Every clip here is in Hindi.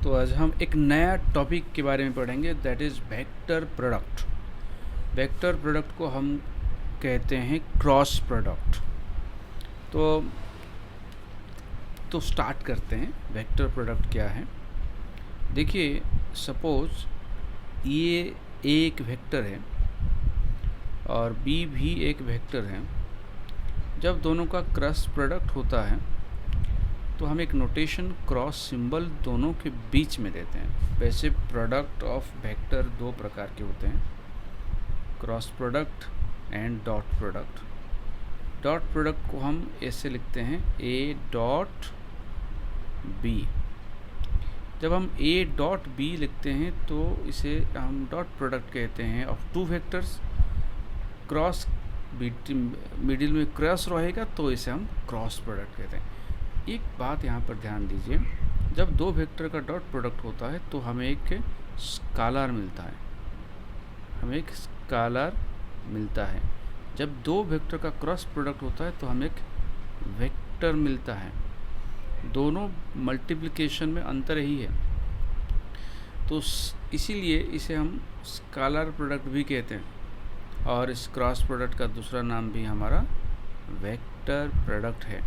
तो आज हम एक नया टॉपिक के बारे में पढ़ेंगे, that is vector product. Vector product को हम कहते हैं क्रॉस प्रोडक्ट। तो स्टार्ट करते हैं। वेक्टर प्रोडक्ट क्या है? देखिए, सपोज ये एक वेक्टर है और बी भी एक वेक्टर है। जब दोनों का क्रॉस प्रोडक्ट होता है तो हम एक नोटेशन क्रॉस सिंबल दोनों के बीच में देते हैं। वैसे प्रोडक्ट ऑफ वेक्टर दो प्रकार के होते हैं, cross product and dot product. Dot product को हम ऐसे लिखते हैं ए डॉट बी। जब हम ए डॉट बी लिखते हैं तो इसे हम डॉट प्रोडक्ट कहते हैं of two vectors. Cross middle में क्रॉस रहेगा तो इसे हम क्रॉस प्रोडक्ट कहते हैं। एक बात यहाँ पर ध्यान दीजिए, जब दो वेक्टर का डॉट प्रोडक्ट होता है तो हमें एक स्केलर मिलता है। जब दो वेक्टर का क्रॉस प्रोडक्ट होता है तो हमें एक वेक्टर मिलता है। दोनों मल्टीप्लिकेशन में अंतर ही है, तो इसीलिए इसे हम स्केलर प्रोडक्ट भी कहते हैं और इस क्रॉस प्रोडक्ट का दूसरा नाम भी हमारा वेक्टर प्रोडक्ट है।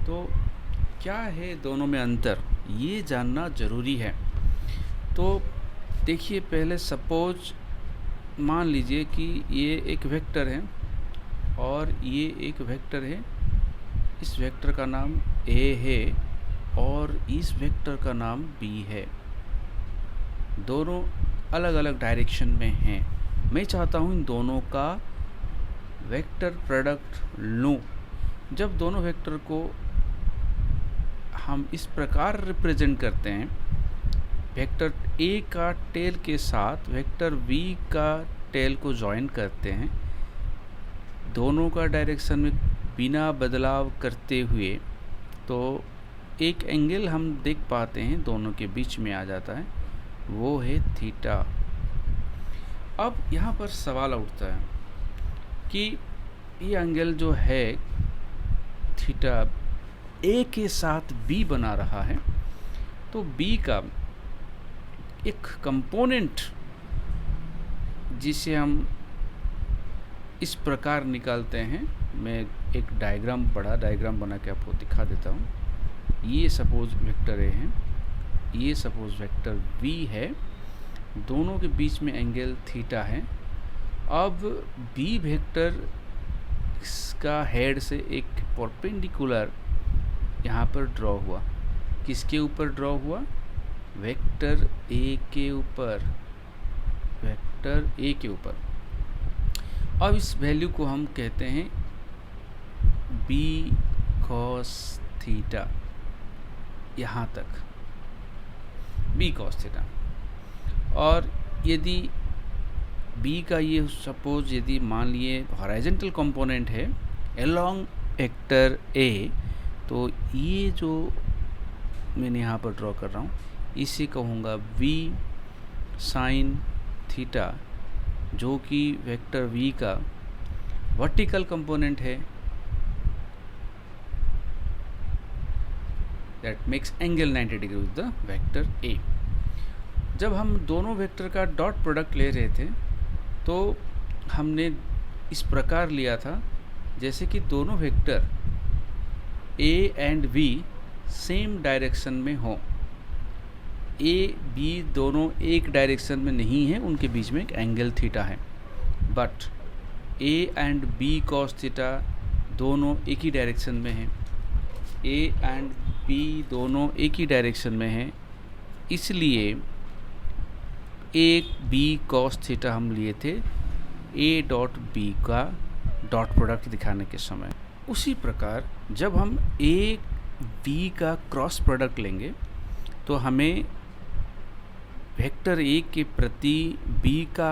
तो क्या है दोनों में अंतर, ये जानना ज़रूरी है। तो देखिए, पहले सपोज मान लीजिए कि ये एक वेक्टर है और ये एक वेक्टर है। इस वेक्टर का नाम ए है और इस वेक्टर का नाम बी है। दोनों अलग अलग डायरेक्शन में हैं। मैं चाहता हूँ इन दोनों का वेक्टर प्रोडक्ट लूँ। जब दोनों वेक्टर को हम इस प्रकार रिप्रेजेंट करते हैं, वेक्टर ए का टेल के साथ वेक्टर बी का टेल को ज्वाइन करते हैं, दोनों का डायरेक्शन में बिना बदलाव करते हुए, तो एक एंगल हम देख पाते हैं दोनों के बीच में आ जाता है, वो है थीटा। अब यहाँ पर सवाल उठता है कि ये एंगल जो है थीटा ए के साथ बी बना रहा है, तो बी का एक कंपोनेंट जिसे हम इस प्रकार निकालते हैं, मैं एक बड़ा डायग्राम बना के आपको दिखा देता हूँ। ये सपोज वेक्टर ए है, ये सपोज वेक्टर बी है, दोनों के बीच में एंगल थीटा है। अब बी वेक्टर का हेड से एक परपेंडिकुलर यहाँ पर ड्रॉ हुआ। किसके ऊपर ड्रॉ हुआ? वेक्टर ए के ऊपर। अब इस वैल्यू को हम कहते हैं बी कॉस थीटा। यहाँ तक बी कॉस थीटा। और यदि बी का ये सपोज यदि मान लिए हॉरिजॉन्टल कंपोनेंट है अलोंग वेक्टर ए, तो ये जो मैंने यहाँ पर ड्रॉ कर रहा हूँ इसे कहूँगा v साइन थीटा, जो कि वेक्टर v का वर्टिकल कंपोनेंट है, that makes angle 90 degree with the vector a। जब हम दोनों वेक्टर का डॉट प्रोडक्ट ले रहे थे तो हमने इस प्रकार लिया था जैसे कि दोनों vector a and b same direction में हो। a b दोनों एक डायरेक्शन में नहीं है, उनके बीच में एक एंगल थीटा है। But a and b cos theta दोनों एक ही डायरेक्शन में हैं। a एंड b दोनों एक ही डायरेक्शन में हैं, इसलिए एक b cos थीटा हम लिए थे a डॉट b का डॉट प्रोडक्ट दिखाने के समय। उसी प्रकार जब हम a b का क्रॉस प्रोडक्ट लेंगे तो हमें वेक्टर a के प्रति b का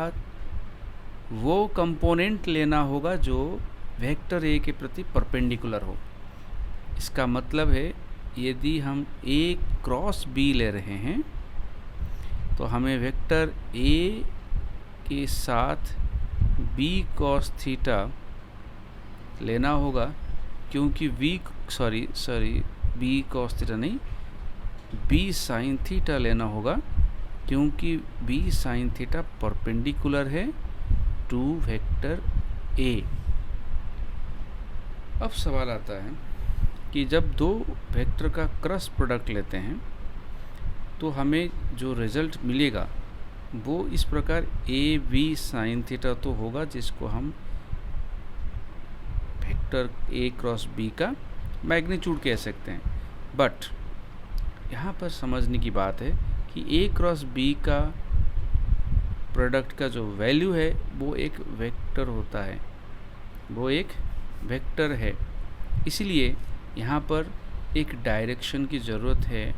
वो कंपोनेंट लेना होगा जो वेक्टर a के प्रति परपेंडिकुलर हो। इसका मतलब है यदि हम a क्रॉस b ले रहे हैं तो हमें वेक्टर a के साथ b cos थीटा लेना होगा, क्योंकि b cos थीटा नहीं, बी साइन थीटा लेना होगा, क्योंकि बी साइन थीटा परपेंडिकुलर है टू वेक्टर ए। अब सवाल आता है कि जब दो वेक्टर का क्रॉस प्रोडक्ट लेते हैं तो हमें जो रिजल्ट मिलेगा वो इस प्रकार ए बी साइन थीटा तो होगा, जिसको हम वेक्टर ए क्रॉस बी का मैग्नीट्यूड कह सकते हैं। बट यहाँ पर समझने की बात है कि ए क्रॉस बी का प्रोडक्ट का जो वैल्यू है वो एक वेक्टर होता है, वो एक वेक्टर है। इसलिए यहाँ पर एक डायरेक्शन की ज़रूरत है,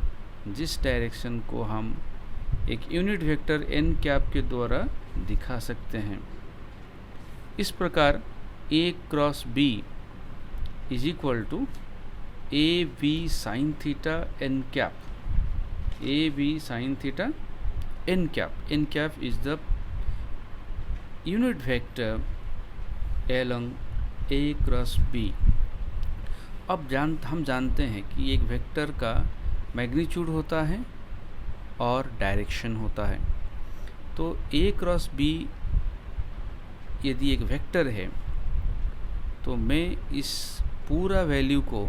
जिस डायरेक्शन को हम एक यूनिट वेक्टर एन कैप के द्वारा दिखा सकते हैं। इस प्रकार A cross B is equal to A B sine theta N cap, A B sine theta N cap. N cap is the unit vector along A cross B. अब हम जानते हैं कि एक वेक्टर का मैग्नीट्यूड होता है और डायरेक्शन होता है। तो ए क्रॉस बी यदि एक वेक्टर है तो मैं इस पूरा वैल्यू को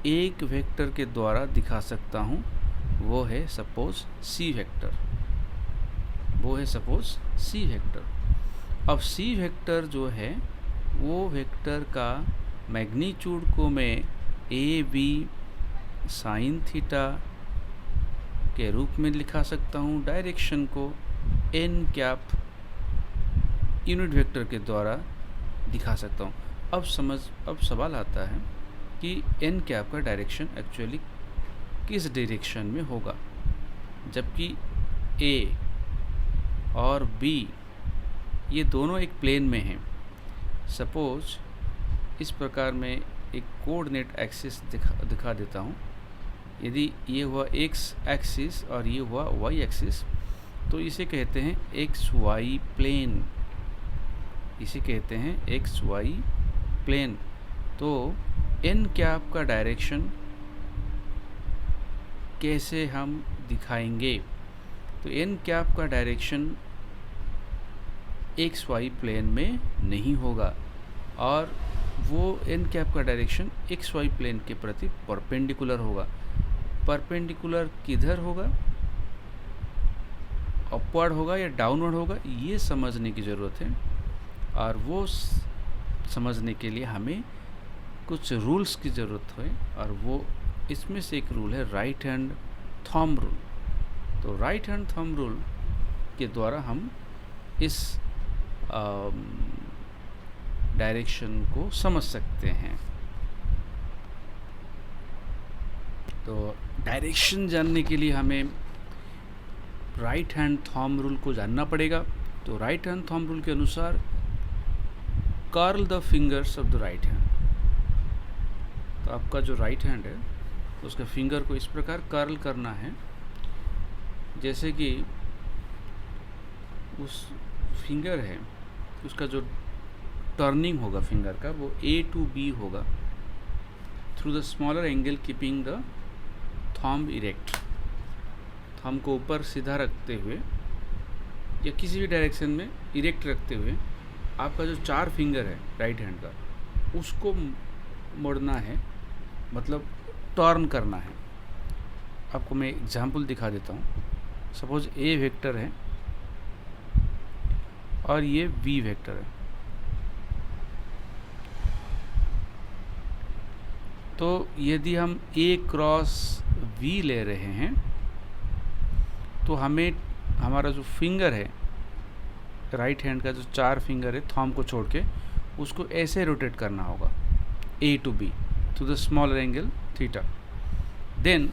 एक वेक्टर के द्वारा दिखा सकता हूँ, वो है सपोज सी वेक्टर, वो है सपोज सी वेक्टर। अब सी वेक्टर जो है वो वेक्टर का मैग्नीट्यूड को मैं ए बी साइन थीटा के रूप में लिखा सकता हूँ, डायरेक्शन को एन कैप यूनिट वेक्टर के द्वारा दिखा सकता हूँ। अब सवाल आता है कि एन कैप का डायरेक्शन एक्चुअली किस डायरेक्शन में होगा, जबकि ए और बी ये दोनों एक प्लेन में हैं। सपोज इस प्रकार मैं एक कोऑर्डिनेट एक्सिस दिखा देता हूँ। यदि ये हुआ एक्स एक्सिस और ये हुआ वाई एक्सिस, तो इसे कहते हैं एक्स वाई प्लेन, इसे कहते हैं एक्स वाई प्लेन। तो एन कैप का डायरेक्शन कैसे हम दिखाएंगे? तो एन कैप का डायरेक्शन एक्स वाई प्लेन में नहीं होगा, और वो एन कैप का डायरेक्शन एक्स वाई प्लेन के प्रति परपेंडिकुलर होगा। परपेंडिकुलर किधर होगा, अपवर्ड होगा या डाउनवर्ड होगा, ये समझने की ज़रूरत है। और वो समझने के लिए हमें कुछ रूल्स की ज़रूरत है, और वो इसमें से एक रूल है राइट हैंड थंब रूल। तो राइट हैंड थंब रूल के द्वारा हम इस डायरेक्शन को समझ सकते हैं। तो डायरेक्शन जानने के लिए हमें राइट हैंड थंब रूल को जानना पड़ेगा। तो राइट हैंड थंब रूल के अनुसार curl the fingers of the right hand. तो आपका जो राइट हैंड है उसका फिंगर को इस प्रकार कर्ल करना है, जैसे कि उस फिंगर है उसका जो टर्निंग होगा फिंगर का वो ए टू बी होगा through the smaller angle keeping the thumb erect. Thumb को ऊपर सीधा रखते हुए या किसी भी डायरेक्शन में इरेक्ट रखते हुए आपका जो चार फिंगर है राइट हैंड का उसको मोड़ना है, मतलब टर्न करना है। आपको मैं एग्जांपल दिखा देता हूँ। सपोज ए वेक्टर है और ये बी वेक्टर है। तो यदि हम ए क्रॉस वी ले रहे हैं तो हमें हमारा जो फिंगर है राइट हैंड का जो चार फिंगर है थंब को छोड़ के उसको ऐसे रोटेट करना होगा A to B to the smaller angle theta. Then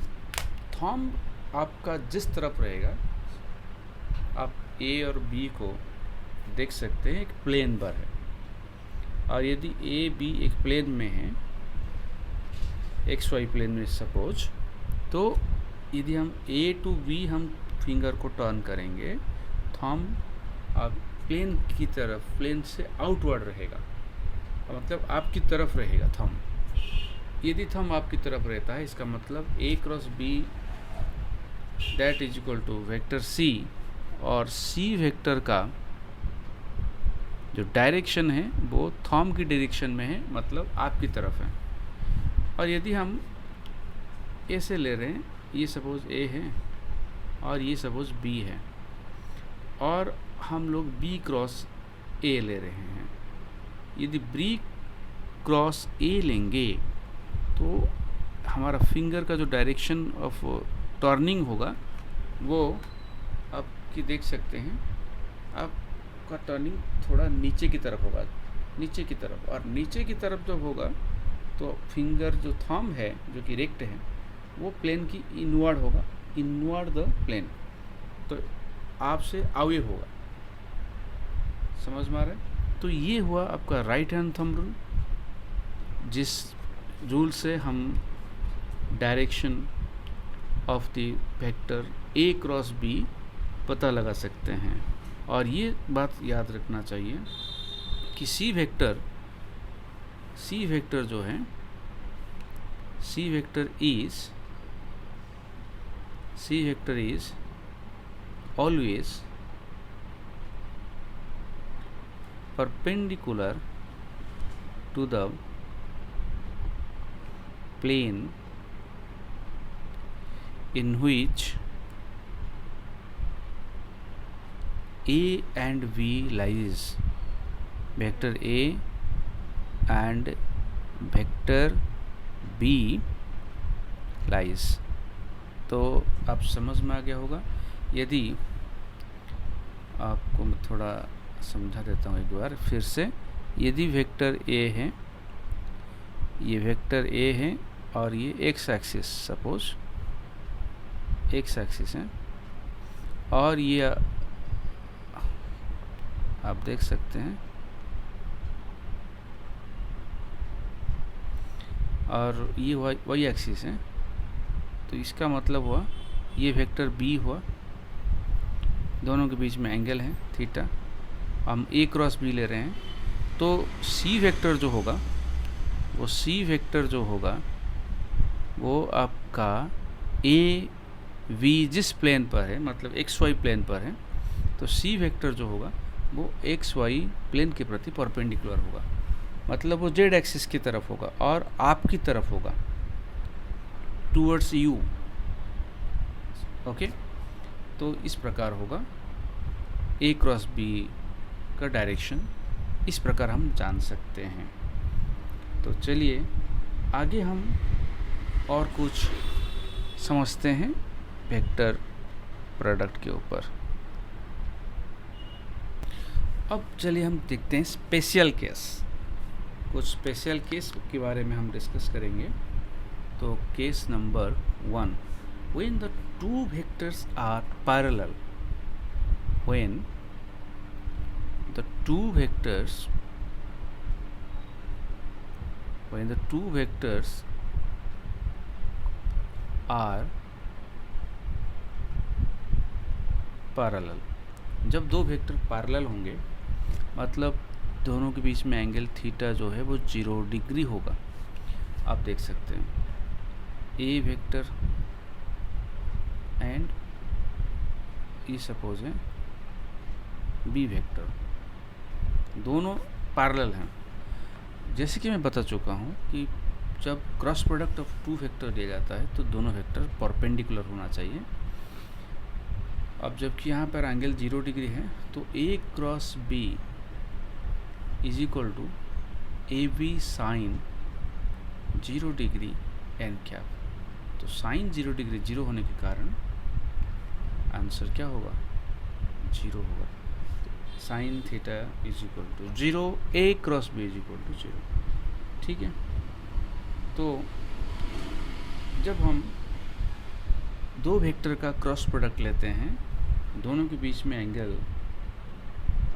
thumb आपका जिस तरफ रहेगा, आप ए और बी को देख सकते हैं, एक प्लेन पर है। और यदि ए बी एक प्लेन में है, एक्स वाई प्लेन में सपोज, तो यदि हम ए टू बी हम फिंगर को टर्न करेंगे, थंब अब प्लेन की तरफ, प्लेन से आउटवर्ड रहेगा, मतलब आपकी तरफ रहेगा थंब। यदि थंब आपकी तरफ रहता है इसका मतलब A cross B that is equal to vector C, और सी वेक्टर का जो डायरेक्शन है वो थॉम की डायरेक्शन में है, मतलब आपकी तरफ है। और यदि हम ए से ले रहे हैं, ये सपोज ए है और ये सपोज बी है, और हम लोग बी क्रॉस ए ले रहे हैं। यदि बी क्रॉस ए लेंगे तो हमारा फिंगर का जो डायरेक्शन ऑफ टर्निंग होगा वो आपकी देख सकते हैं, आपका टर्निंग थोड़ा नीचे की तरफ होगा, नीचे की तरफ। और नीचे की तरफ जब होगा तो फिंगर जो थंब है जो कि रेक्ट है वो प्लेन की इनवर्ड होगा, इनवर्ड द प्लेन, तो आपसे अवे होगा। समझ में आ रहा है? तो ये हुआ आपका राइट हैंड थंब रूल, जिस रूल से हम direction of the vector A cross B पता लगा सकते हैं। और ये बात याद रखना चाहिए कि सी वेक्टर जो है, C vector is always perpendicular to the plane in which A and V lies, vector A and vector B lies। तो आप समझ में आ गया होगा। यदि आपको मैं थोड़ा समझा देता हूँ एक बार फिर से। यदि वेक्टर ए है, ये वेक्टर ए है और ये x axis, suppose x axis है, और ये आप देख सकते हैं, और ये वाई एक्सिस है, तो इसका मतलब हुआ ये वेक्टर बी हुआ, दोनों के बीच में एंगल है थीटा, हम ए क्रॉस बी ले रहे हैं। तो सी वेक्टर जो होगा वो आपका ए वी जिस प्लेन पर है, मतलब एक्स वाई प्लेन पर है, तो सी वेक्टर जो होगा वो एक्स वाई प्लेन के प्रति परपेंडिकुलर होगा, मतलब वो जेड एक्सिस की तरफ होगा और आपकी तरफ होगा, टूवर्ड्स यू। ओके, तो इस प्रकार होगा ए क्रॉस बी का डायरेक्शन, इस प्रकार हम जान सकते हैं। तो चलिए आगे हम और कुछ समझते हैं वेक्टर प्रोडक्ट के ऊपर। अब चलिए हम देखते हैं स्पेशल केस, कुछ स्पेशल केस के बारे में हम डिस्कस करेंगे। तो case number 1, when the two vectors are parallel, when the two vectors are parallel। जब दो वेक्टर पैरेलल होंगे मतलब दोनों के बीच में एंगल थीटा जो है वो 0 डिग्री होगा। आप देख सकते हैं ए वेक्टर एंड ये सपोज है बी वेक्टर, दोनों पैरेलल हैं। जैसे कि मैं बता चुका हूँ कि जब cross product of two vector दिया जाता है तो दोनों वेक्टर परपेंडिकुलर होना चाहिए। अब जबकि यहाँ पर एंगल 0 डिग्री है तो A cross B is equal to A B sine 0 degree N cap. तो साइन 0 डिग्री 0 होने के कारण आंसर क्या होगा, 0 होगा। Sine theta is equal to 0, A cross B is equal to 0। ठीक है, तो जब हम दो वेक्टर का क्रॉस प्रोडक्ट लेते हैं, दोनों के बीच में एंगल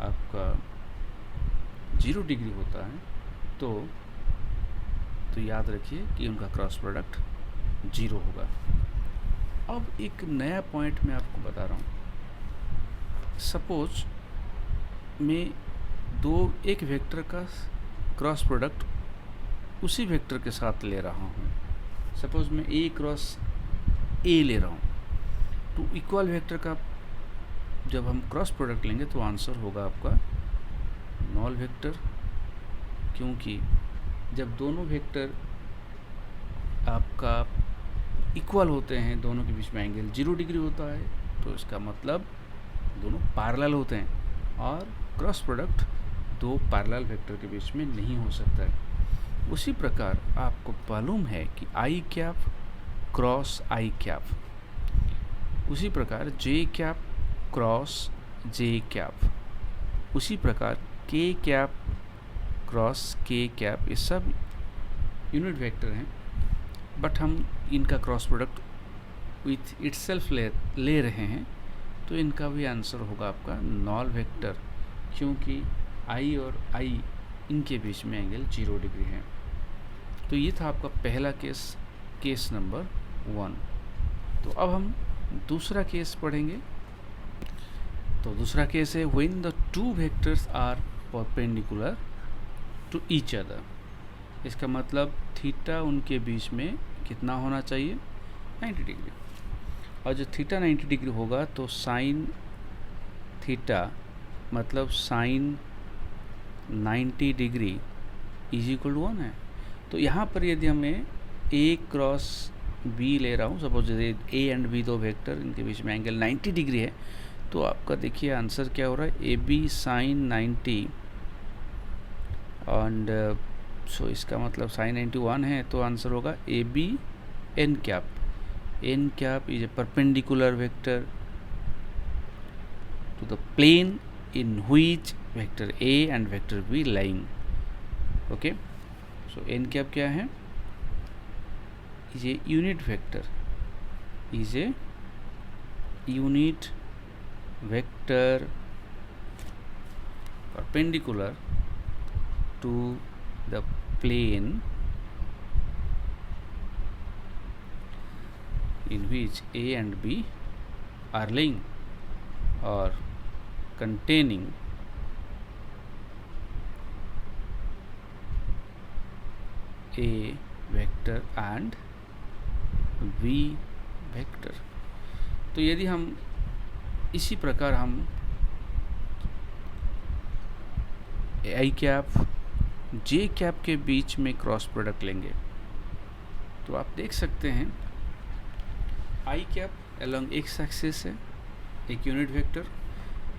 आपका 0 डिग्री होता है, तो याद रखिए कि उनका क्रॉस प्रोडक्ट 0 होगा। अब एक नया पॉइंट मैं आपको बता रहा हूँ। सपोज मैं एक वेक्टर का क्रॉस प्रोडक्ट उसी वेक्टर के साथ ले रहा हूँ। सपोज मैं ए क्रॉस ए ले रहा हूँ, टू इक्वल वेक्टर का जब हम क्रॉस प्रोडक्ट लेंगे तो आंसर होगा आपका नॉल वेक्टर, क्योंकि जब दोनों वेक्टर आपका इक्वल होते हैं, दोनों के बीच में एंगल 0 डिग्री होता है, तो इसका मतलब दोनों पैरेलल होते हैं, और क्रॉस प्रोडक्ट दो पैरेलल वेक्टर के बीच में नहीं हो सकता है। उसी प्रकार आपको मालूम है कि आई कैप क्रॉस आई कैप, उसी प्रकार जे कैप क्रॉस जे कैप, उसी प्रकार के कैप क्रॉस के कैप, ये सब यूनिट वेक्टर हैं, बट हम इनका क्रॉस प्रोडक्ट विथ इटसेल्फ ले रहे हैं, तो इनका भी आंसर होगा आपका नॉल वेक्टर, क्योंकि आई और आई इनके बीच में एंगल 0 डिग्री है। तो ये था आपका पहला केस, केस नंबर 1। तो अब हम दूसरा केस पढ़ेंगे। तो दूसरा केस है when the two vectors are perpendicular to each other. इसका मतलब थीटा उनके बीच में कितना होना चाहिए, 90 डिग्री। और जो थीटा 90 डिग्री होगा तो साइन थीटा मतलब sine 90 degree is equal to 1 है। तो यहाँ पर यदि हमें ए क्रॉस बी ले रहा हूँ, सपोज ए एंड बी दो वेक्टर, इनके बीच में एंगल 90 डिग्री है, तो आपका देखिए आंसर क्या हो रहा है, A B sine 90 and so इसका मतलब साइन 91 है, तो आंसर होगा A B N cap. N cap is a perpendicular vector to the plane in which vector A and vector B lying. Okay, so n cap क्या है, is a unit vector, is a unit vector perpendicular to the plane in which A and B are lying, or containing a vector and v vector। तो यदि हम इसी प्रकार हम आई कैप जे कैप के बीच में क्रॉस प्रोडक्ट लेंगे, तो आप देख सकते हैं आई कैप अलोंग एक्स एक्सिस है एक यूनिट वेक्टर,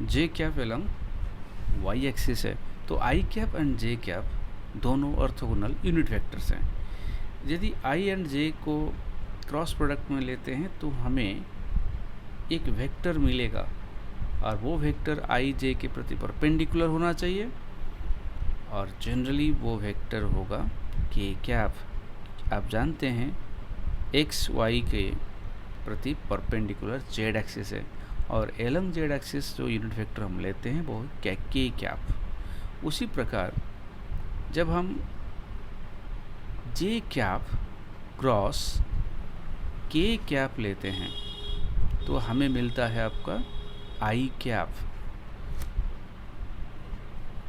जे कैप अलॉन्ग वाई एक्सिस है। तो आई कैप एंड जे कैप दोनों ऑर्थोगोनल यूनिट वेक्टर्स हैं। यदि आई एंड जे को क्रॉस प्रोडक्ट में लेते हैं तो हमें एक वेक्टर मिलेगा, और वो वेक्टर आई जे के प्रति परपेंडिकुलर होना चाहिए, और जनरली वो वेक्टर होगा के कैप। आप जानते हैं एक्स वाई के प्रति परपेंडिकुलर जेड एक्सिस है, और एलंग जेड एक्सिस जो यूनिट वेक्टर हम लेते हैं वो है के कैप। उसी प्रकार जब हम जे कैप क्रॉस के कैप लेते हैं तो हमें मिलता है आपका आई कैप,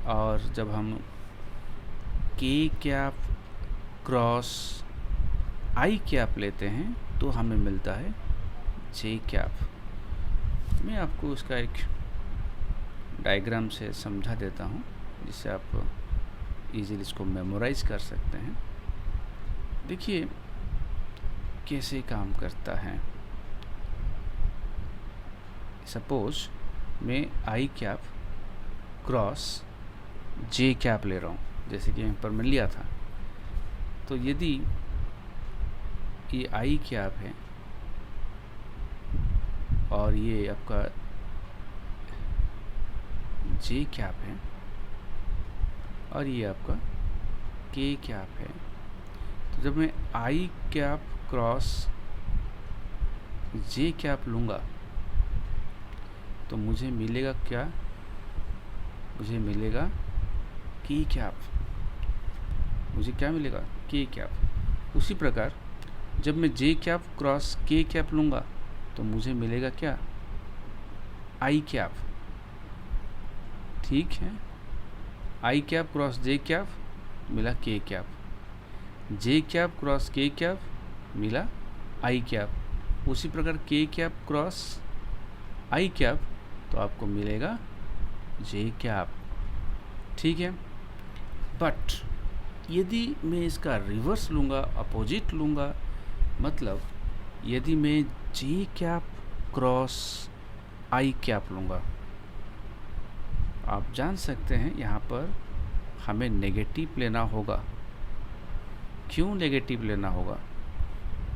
और जब हम के कैप क्रॉस आई कैप लेते हैं तो हमें मिलता है जे कैप। मैं आपको इसका एक डायग्राम से समझा देता हूँ, जिससे आप इजीली इसको मेमोराइज कर सकते हैं। देखिए कैसे काम करता है। सपोज मैं आई कैप क्रॉस जे कैप ले रहा हूँ, जैसे कि यहाँ पर मैं लिया था। तो यदि ये आई कैप है और ये आपका जे कैप है और ये आपका के कैप है, तो जब मैं आई कैप क्रॉस जे कैप लूँगा तो मुझे मिलेगा क्या, मुझे मिलेगा के कैप, मुझे क्या मिलेगा के कैप। उसी प्रकार जब मैं जे कैप क्रॉस के कैप लूँगा तो मुझे मिलेगा क्या, आई कैप। ठीक है, आई कैप क्रॉस जे कैप मिला के कैप, जे कैप क्रॉस के कैप मिला आई कैप। उसी प्रकार के कैप क्रॉस आई कैप तो आपको मिलेगा जे कैप, ठीक है। बट यदि मैं इसका रिवर्स लूँगा, अपोजिट लूँगा, मतलब यदि मैं जे कैप क्रॉस आई कैप लूँगा, आप जान सकते हैं यहाँ पर हमें नेगेटिव लेना होगा। क्यों नेगेटिव लेना होगा?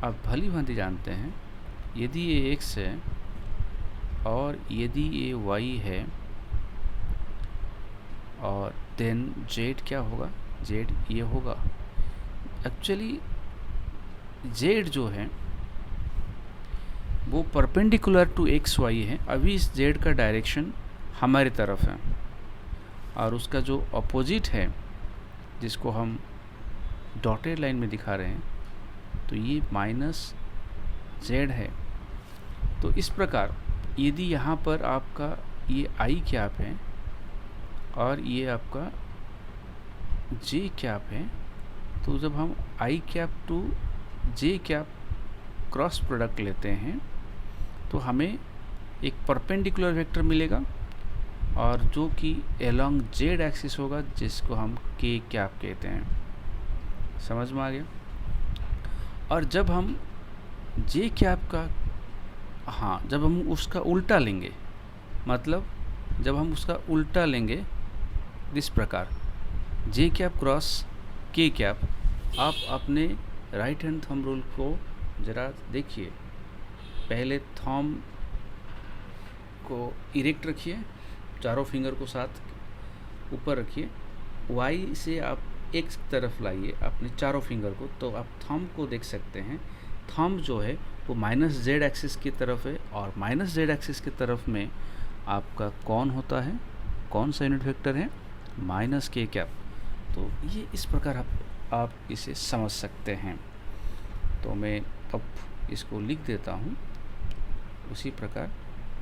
आप भली भांति जानते हैं, यदि ये x है और यदि ये y है और देन z क्या होगा? z ये होगा। एक्चुअली z जो है वो परपेंडिकुलर टू एक्स वाई है। अभी इस z का डायरेक्शन हमारी तरफ है और उसका जो अपोजिट है जिसको हम डॉटेड लाइन में दिखा रहे हैं, तो ये माइनस z है। तो इस प्रकार यदि यहाँ पर आपका ये आई कैप है और ये आपका जे कैप है, तो जब हम I cap to J cap cross product लेते हैं तो हमें एक परपेंडिकुलर वेक्टर मिलेगा और जो कि अलोंग जेड एक्सिस होगा, जिसको हम के कैप कहते हैं। समझ में आ गया? और जब हम जे कैप का जब हम उसका उल्टा लेंगे, मतलब जब हम उसका उल्टा लेंगे इस प्रकार जे कैप क्रॉस के कैप, आप अपने राइट हैंड थंब रूल को ज़रा देखिए। पहले थंब को इरेक्ट रखिए, चारों फिंगर को साथ ऊपर रखिए, वाई से आप एक तरफ लाइए अपने चारों फिंगर को, तो आप थंब को देख सकते हैं। थंब जो है वो माइनस जेड एक्सिस की तरफ है और माइनस जेड एक्सिस की तरफ में आपका कौन होता है, कौन सा यूनिट वेक्टर है? माइनस के कैप। तो ये इस प्रकार आप इसे समझ सकते हैं। तो मैं अब इसको लिख देता हूँ। उसी प्रकार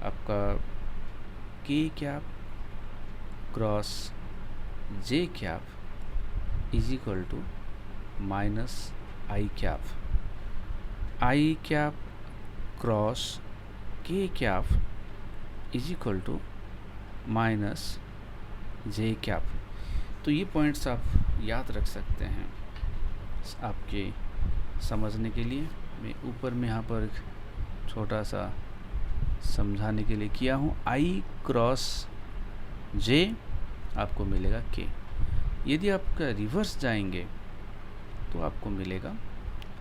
आपका K cap cross J cap is equal to minus I cap, I cap cross K cap is equal to minus J cap. तो ये पॉइंट्स आप याद रख सकते हैं आपके समझने के लिए। मैं ऊपर में यहाँ पर एक छोटा सा समझाने के लिए किया हूँ। आई क्रॉस जे आपको मिलेगा के। यदि आपका रिवर्स जाएंगे तो आपको मिलेगा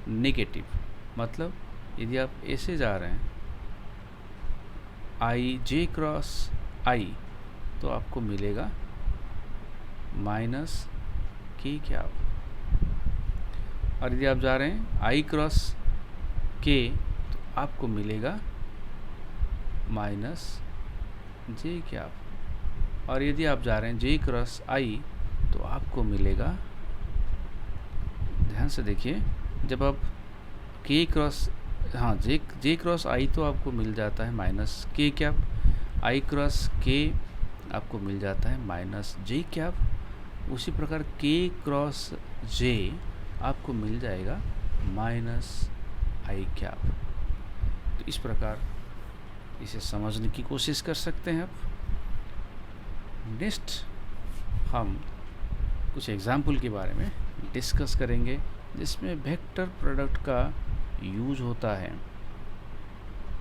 नेगेटिव। मतलब यदि आप ऐसे जा रहे हैं आई जे क्रॉस आई, तो आपको मिलेगा माइनस के कैप। और यदि आप जा रहे हैं आई क्रॉस के, तो आपको मिलेगा माइनस जे कैप। और यदि आप जा रहे हैं जे क्रॉस आई, तो आपको मिलेगा, ध्यान से देखिए, जब आप के क्रॉस जे क्रॉस आई तो आपको मिल जाता है माइनस के कैप, आई क्रॉस के आपको मिल जाता है माइनस जे कैप। उसी प्रकार के क्रॉस जे आपको मिल जाएगा माइनस आई कैप। तो इस प्रकार इसे समझने की कोशिश कर सकते हैं आप। नेक्स्ट हम कुछ एग्जाम्पल के बारे में डिस्कस करेंगे जिसमें वेक्टर प्रोडक्ट का यूज होता है।